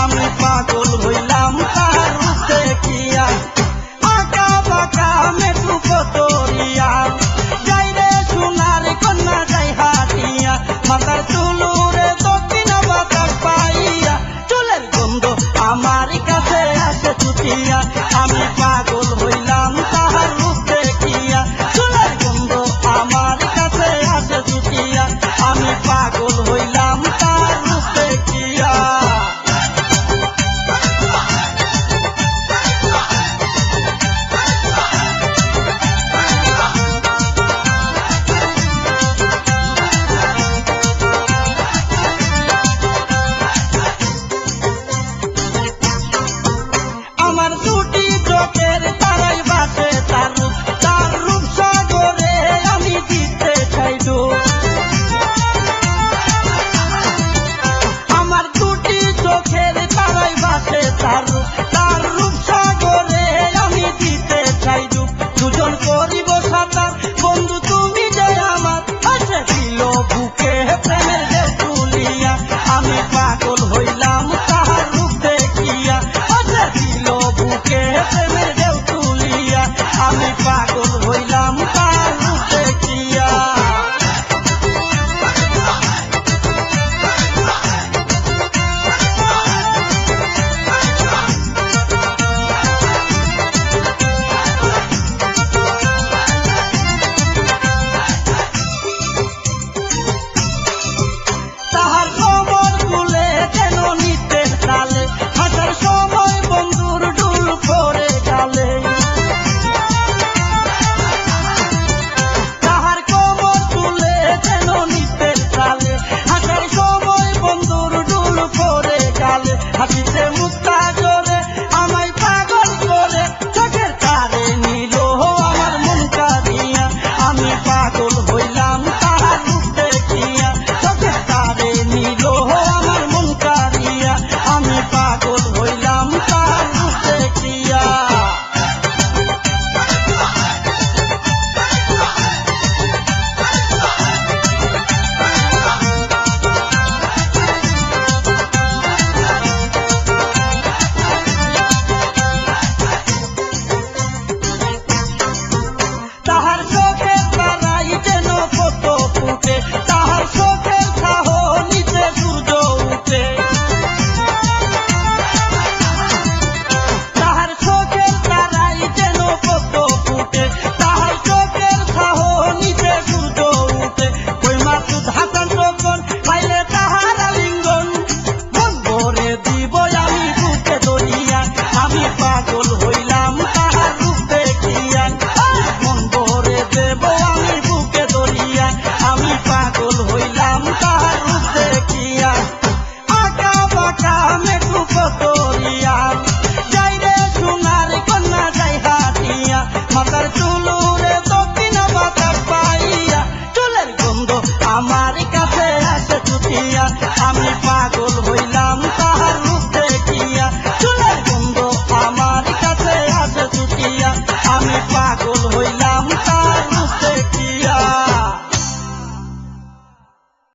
আমি পাগল হইলাম তার রূপ দেখিয়া। আঁকা বাঁকা মেঘু পতরিয়া যাই রে সোনার কন্যা যাই হাটিয়া, মাথার চুলুরে দক্ষিণ বাতাস পাইয়া, চুলের গন্ধ আমার কাছে আসে ছুটিয়া। আমি পাগল হইলাম তাহার রূপ দেখিয়া, চুলের গন্ধ আমার কাছে আসে ছুটিয়া। আমি পাগল হইলাম তার রূপ দেখিয়া। আমার দুটি চোখের তারাই বাসে তার রূপ সাগরে আমি দিতে চাই ডুব। আমার দুটি চোখের তারাই বাসে তার রূপ সাগরে আমি দিতে চাই ডুব। দুজন করিব সাঁতার বন্ধু তুমি যে আমার, আসে দিল বুকে প্রেমের ঢেউ তুলিয়া। আমি পাগল হইলাম তাহার রূপ দেখিয়া, আসে দিল বুকে প্রেমের ঢেউ তুলিয়া। আমি পাগল হইলাম তার রূপ দেখিয়া। তাহার খবর তুলে কেন নিতে তালে, হাসার সময় বন্ধুর ডুল করে গালে। তাহার খবর তুলে কেন নিতে তালে, হাসার সময় বন্ধুর ডুল করে গালে। হাসিতে মুক্তা জোরে আমায় পাগল করে, চোখের তারে নিল আমার মন কাঁদিয়া। আমি পাগল হইলাম তাহার রূপ দেখিয়া, চোখের তারে নিল আমার মন কাঁদিয়া। আমি পাগল হইলাম তার রূপ দেখিয়া। তাহার চোখের তারাই যেন কত ফুটে, তাহার চোখের ছাহ নিচে সূর্য উঠে। তাহার চোখের তারাই যেন কত ফুটে, তাহার চোখের ছাহ নিচে সূর্য উঠে। ওই মাসুদ হাসান যখন পাইলে তাহার আলিঙ্গন, মন ভরে দিব আমি বুকে ধরিয়া। আমি পাগল হইলাম তাহার রূপ দেখিয়া, মন ভরে দেব আমি বুকে ধরিয়া। আমি পাগল হইলাম তাহার রূপ দেখিয়া। আঁকা বাঁকা মেঘু পতরিয়া যাই রে সোনার কন্যা যাই হাটিয়া, মাথার চুলুরে দক্ষিণ বাতাস পাইয়া, চুলের গন্ধ আমার কাছে আসে ছুটিয়া। আমি পাগল